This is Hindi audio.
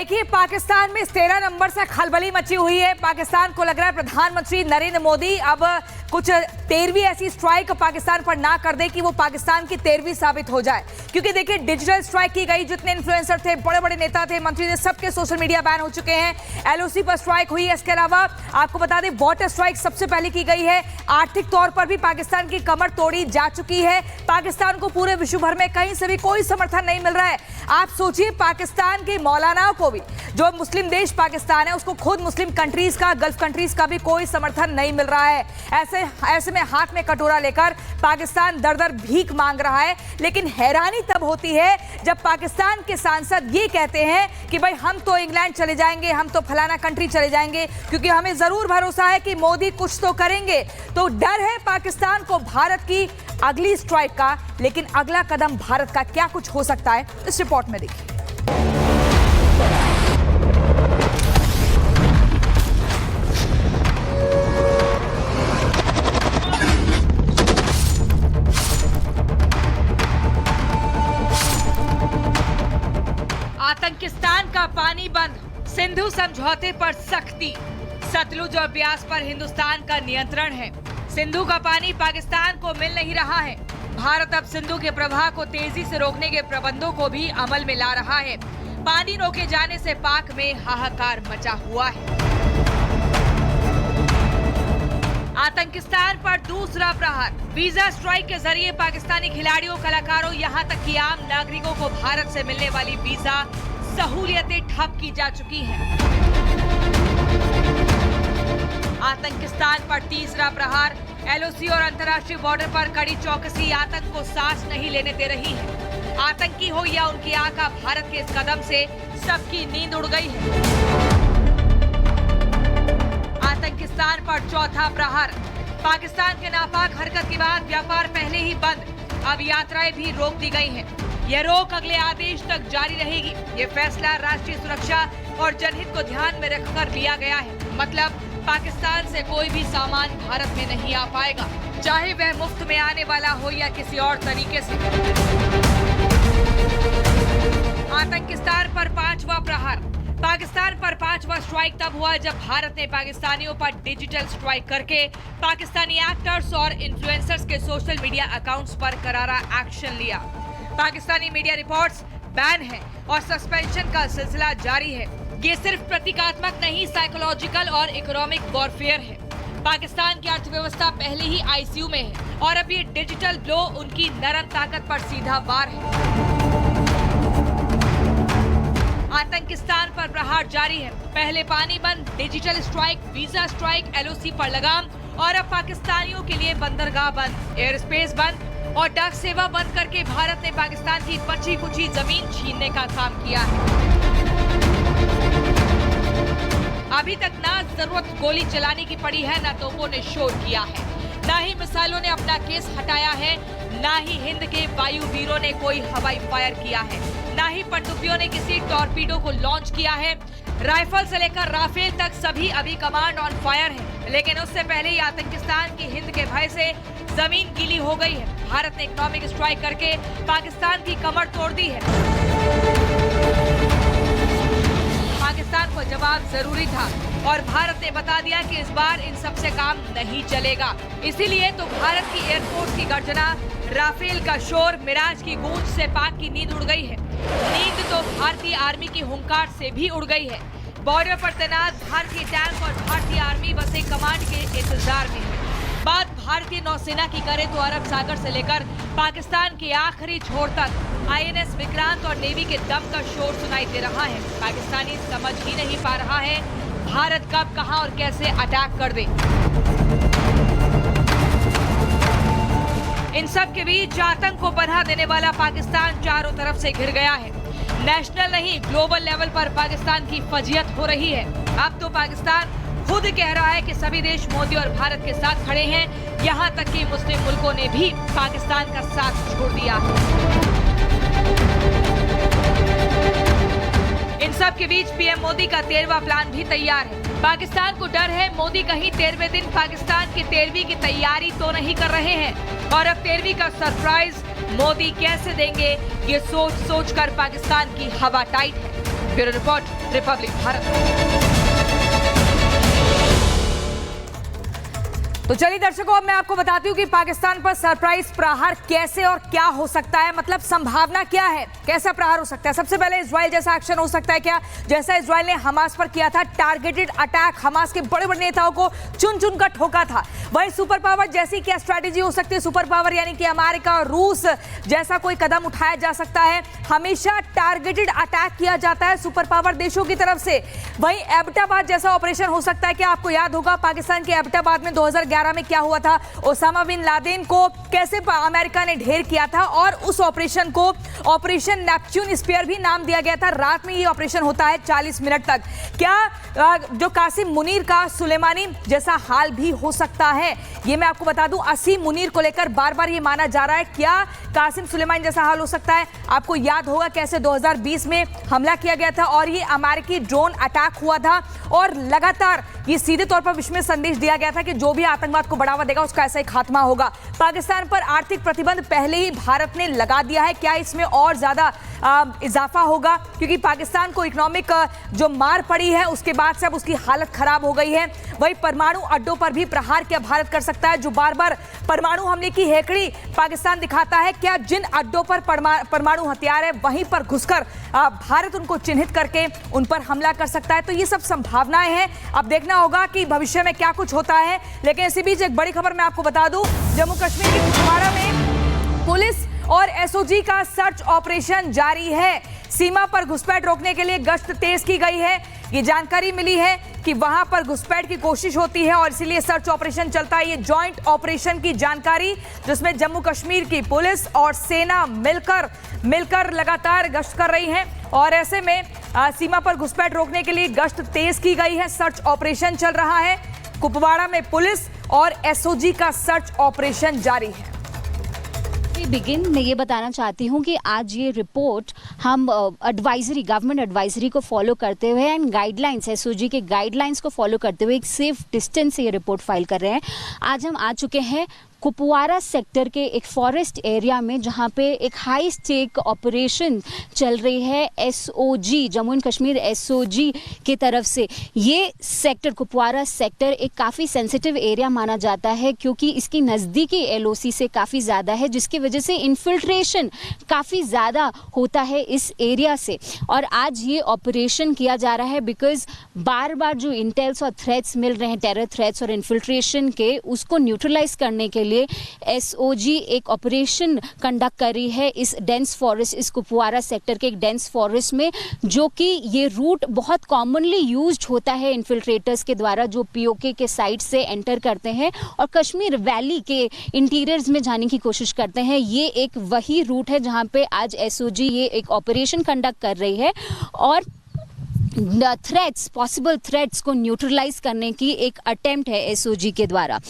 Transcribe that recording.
देखिए, पाकिस्तान में 13 नंबर से खलबली मची हुई है। पाकिस्तान को लग रहा है प्रधानमंत्री नरेंद्र मोदी अब कुछ 13वीं ऐसी स्ट्राइक पाकिस्तान पर ना कर दे कि वो पाकिस्तान की 13वीं साबित हो जाए। क्योंकि देखिए, डिजिटल स्ट्राइक की गई, जितने इन्फ्लुएंसर थे, बड़े बड़े नेता थे, मंत्री थे, सबके सोशल मीडिया बैन हो चुके हैं। एलओसी पर स्ट्राइक हुई है। इसके अलावा आपको बता दें, वाटर स्ट्राइक सबसे पहले की गई है। आर्थिक तौर पर भी पाकिस्तान की कमर तोड़ी जा चुकी है। पाकिस्तान को पूरे विश्व भर में कहीं से भी कोई समर्थन नहीं मिल रहा है। आप सोचिए, पाकिस्तान के मौलानाओं को भी, जो मुस्लिम देश पाकिस्तान है, उसको खुद मुस्लिम कंट्रीज का, गल्फ कंट्रीज का भी कोई समर्थन नहीं मिल रहा है। ऐसे में हाथ में कटोरा लेकर पाकिस्तान दर दर भीख मांग रहा है। लेकिन हैरानी तब होती है जब पाकिस्तान के सांसद ये कहते हैं कि भाई हम तो इंग्लैंड चले जाएंगे, हम तो फलाना कंट्री चले जाएंगे, क्योंकि हमें जरूर भरोसा है कि मोदी कुछ तो करेंगे। तो डर है पाकिस्तान को भारत की अगली स्ट्राइक का। लेकिन अगला कदम भारत का क्या कुछ हो सकता है, इस रिपोर्ट में देखिए। आतंकिस्तान का पानी बंद, सिंधु समझौते पर सख्ती, सतलुज और ब्यास पर हिंदुस्तान का नियंत्रण है। सिंधु का पानी पाकिस्तान को मिल नहीं रहा है। भारत अब सिंधु के प्रवाह को तेजी से रोकने के प्रबंधों को भी अमल में ला रहा है। पानी रोके जाने से पाक में हाहाकार मचा हुआ है। आतंकिस्तान पर दूसरा प्रहार, वीजा स्ट्राइक के जरिए पाकिस्तानी खिलाड़ियों, कलाकारों, यहां तक कि आम नागरिकों को भारत से मिलने वाली वीजा सहूलियतें ठप की जा चुकी हैं। आतंकिस्तान पर तीसरा प्रहार, एलओसी और अंतर्राष्ट्रीय बॉर्डर पर कड़ी चौकसी आतंक को सांस नहीं लेने दे रही है। आतंकी हो या उनकी आका, भारत के इस कदम से सबकी नींद उड़ गई है। आतंकिस्तान पर चौथा प्रहार, पाकिस्तान के नापाक हरकत के बाद व्यापार पहले ही बंद, अब यात्राएं भी रोक दी गई हैं। यह रोक अगले आदेश तक जारी रहेगी। ये फैसला राष्ट्रीय सुरक्षा और जनहित को ध्यान में रखकर लिया गया है। मतलब पाकिस्तान से कोई भी सामान भारत में नहीं आ पाएगा, चाहे वह मुफ्त में आने वाला हो या किसी और तरीके से। आतंकिस्तान पर पांचवा प्रहार, पाकिस्तान पर पांचवा स्ट्राइक तब हुआ जब भारत ने पाकिस्तानियों पर डिजिटल स्ट्राइक करके पाकिस्तानी एक्टर्स और इन्फ्लुएंसर्स के सोशल मीडिया अकाउंट्स पर करारा एक्शन लिया। पाकिस्तानी मीडिया रिपोर्ट्स बैन है और सस्पेंशन का सिलसिला जारी है। ये सिर्फ प्रतीकात्मक नहीं, साइकोलॉजिकल और इकोनॉमिक वॉरफेयर है। पाकिस्तान की अर्थव्यवस्था पहले ही आईसीयू में है और अब ये डिजिटल ब्लो उनकी नरम ताकत पर सीधा वार है। आतंकिस्तान पर प्रहार जारी है। पहले पानी बंद, digital strike, visa strike, LOC पर लगाम और अब पाकिस्तानियों के लिए बंदरगाह बंद, एयर स्पेस बंद और डाक सेवा बंद करके भारत ने पाकिस्तान की बची कुची जमीन छीनने का काम किया है। अभी तक ना जरूरत गोली चलाने की पड़ी है, ना तोपों ने शोर किया है, ना ही मिसाइलों ने अपना केस हटाया है, ना ही हिंद के वायुवीरों ने कोई हवाई फायर किया है, ना ही पनडुब्बियों ने किसी टॉर्पीडो को लॉन्च किया है। राइफल से लेकर राफेल तक सभी अभी कमांड ऑन फायर है। लेकिन उससे पहले ही आतंकिस्तान की हिंद के भय से जमीन गीली हो गई है। भारत ने इकोनॉमिक स्ट्राइक करके पाकिस्तान की कमर तोड़ दी है। पाकिस्तान को जवाब जरूरी था और भारत ने बता दिया कि इस बार इन सब से काम नहीं चलेगा। इसीलिए तो भारत की एयरफोर्स की गर्जना, राफेल का शोर, मिराज की गूंज से पाक की नींद उड़ गई है। नींद तो भारतीय आर्मी की हुंकार से भी उड़ गई है। बॉर्डर पर तैनात भारतीय टैंक और भारतीय आर्मी बस एक कमांड के इंतजार में है। बात भारतीय नौसेना की करें तो अरब सागर से लेकर पाकिस्तान के आखिरी छोर तक आईएनएस विक्रांत और नेवी के दम का शोर सुनाई दे रहा है। पाकिस्तानी समझ ही नहीं पा रहा है भारत कब, कहां और कैसे अटैक कर दे। इन सब के बीच आतंक को पनाह देने वाला पाकिस्तान चारों तरफ से घिर गया है। नेशनल नहीं, ग्लोबल लेवल पर पाकिस्तान की फजीयत हो रही है। अब तो पाकिस्तान खुद कह रहा है कि सभी देश मोदी और भारत के साथ खड़े हैं। यहां तक कि मुस्लिम मुल्कों ने भी पाकिस्तान का साथ छोड़ दिया। इन सब के बीच पीएम मोदी का 13वां प्लान भी तैयार है। पाकिस्तान को डर है मोदी कहीं 13वें दिन पाकिस्तान की 13वीं की तैयारी तो नहीं कर रहे हैं और अब 13वीं का सरप्राइज मोदी कैसे देंगे, ये सोच कर पाकिस्तान की हवा टाइट है। Bureau report, Republic Bharat. तो चलिए दर्शकों, अब मैं आपको बताती हूँ कि पाकिस्तान पर सरप्राइज प्रहार कैसे और क्या हो सकता है, मतलब संभावना क्या है, कैसा प्रहार हो सकता है। सबसे पहले इजराइल जैसा एक्शन हो सकता है क्या, जैसा इजराइल ने हमास पर किया था टारगेटेड अटैक, हमास के बड़े बड़े नेताओं को चुन चुन कर ठोका था। वही सुपर पावर जैसी क्या स्ट्रैटेजी हो सकती है, सुपर पावर यानी कि अमेरिका और रूस जैसा कोई कदम उठाया जा सकता है। हमेशा टारगेटेड अटैक किया जाता है सुपर पावर देशों की तरफ से। वही एबटाबाद जैसा ऑपरेशन हो सकता है क्या, आपको याद होगा पाकिस्तान के एबटाबाद में 2011 में क्या हुआ था, ओसामा बिन लादेन को कैसे अमेरिका ने ढेर किया था और उस ऑपरेशन को ऑपरेशन नेपच्यून स्पेयर भी नाम दिया गया था। रात में ये ऑपरेशन होता है 40 मिनट तक। क्या जो कासिम मुनीर का सुलेमानी जैसा हाल भी हो सकता है, ये मैं आपको बता दूं। असीम मुनीर को लेकर बार बार ये माना जा रहा है क्या कासिम सुलेमानी जैसा हाल हो सकता है। आपको याद होगा कैसे 2020 में हमला किया गया था और ये अमेरिकी ड्रोन अटैक हुआ था और लगातार ये सीधे तौर पर विश्व में संदेश दिया गया था कि जो भी आतंकवाद को बढ़ावा देगा उसका ऐसा ही खात्मा होगा। पाकिस्तान पर आर्थिक प्रतिबंध पहले ही भारत ने लगा दिया है, क्या इसमें और ज्यादा इजाफा होगा, क्योंकि पाकिस्तान को इकोनॉमिक जो मार पड़ी है उसके बाद से अब उसकी हालत खराब हो गई है। वही परमाणु अड्डों पर भी प्रहार क्या भारत कर सकता है, जो बार बार परमाणु हमले की हेकड़ी पाकिस्तान दिखाता है। क्या जिन अड्डों पर परमाणु हथियार है वहीं पर घुसकर भारत उनको चिन्हित करके उन पर हमला कर सकता है। तो ये सब संभावनाएं हैं, अब देखना होगा कि भविष्य में क्या कुछ होता है। लेकिन इसी बीच एक बड़ी खबर मैं आपको बता दूं, जम्मू कश्मीर के कुपवाड़ा में पुलिस और एसओजी का सर्च ऑपरेशन जारी है। सीमा पर घुसपैठ रोकने के लिए गश्त तेज की गई है। ये जानकारी मिली है कि वहां पर घुसपैठ की कोशिश होती है और इसीलिए सर्च ऑपरेशन चलता है। ये जॉइंट ऑपरेशन की जानकारी जिसमें जम्मू कश्मीर की पुलिस और सेना मिलकर लगातार गश्त कर रही हैं और ऐसे में सीमा पर घुसपैठ रोकने के लिए गश्त तेज की गई है। सर्च ऑपरेशन चल रहा है। कुपवाड़ा में पुलिस और एसओजी का सर्च ऑपरेशन जारी है। मैं ये बताना चाहती हूँ कि आज ये रिपोर्ट हम गवर्नमेंट एडवाइजरी को फॉलो करते हुए एंड गाइडलाइंस, एसओजी के गाइडलाइंस को फॉलो करते हुए एक सेफ डिस्टेंस से ये रिपोर्ट फाइल कर रहे हैं। आज हम आ चुके हैं कुपवाड़ा सेक्टर के एक फॉरेस्ट एरिया में, जहां पे एक हाई स्टेक ऑपरेशन चल रही है SOG, Jammu and Kashmir SOG की तरफ से। ये सेक्टर, कुपवाड़ा सेक्टर, एक काफ़ी सेंसिटिव एरिया माना जाता है क्योंकि इसकी नज़दीकी एलओसी से काफ़ी ज़्यादा है, जिसकी वजह से इन्फिल्ट्रेशन काफ़ी ज़्यादा होता है इस एरिया से। और आज ये ऑपरेशन किया जा रहा है बिकॉज बार बार जो इंटेल्स और थ्रेट्स मिल रहे हैं, टेरर थ्रेट्स और इन्फिल्ट्रेशन के, उसको न्यूट्रलाइज करने के लिए एसओजी एक ऑपरेशन कंडक्ट कर रही है इस डेंस फॉरेस्ट, इस कुपवाड़ा सेक्टर के एक डेंस फॉरेस्ट में, जो कि ये रूट बहुत कॉमनली यूज्ड होता है इन्फिल्ट्रेटर्स के द्वारा जो पीओके के साइड से एंटर करते हैं और कश्मीर वैली के इंटीरियर्स में जाने की कोशिश करते हैं। ये एक वही रूट है जहां पे आज एसओजी ये एक ऑपरेशन कंडक्ट कर रही है और पॉसिबल थ्रेट्स को न्यूट्रलाइज करने की एक अटेम्प्ट है एसओजी के द्वारा।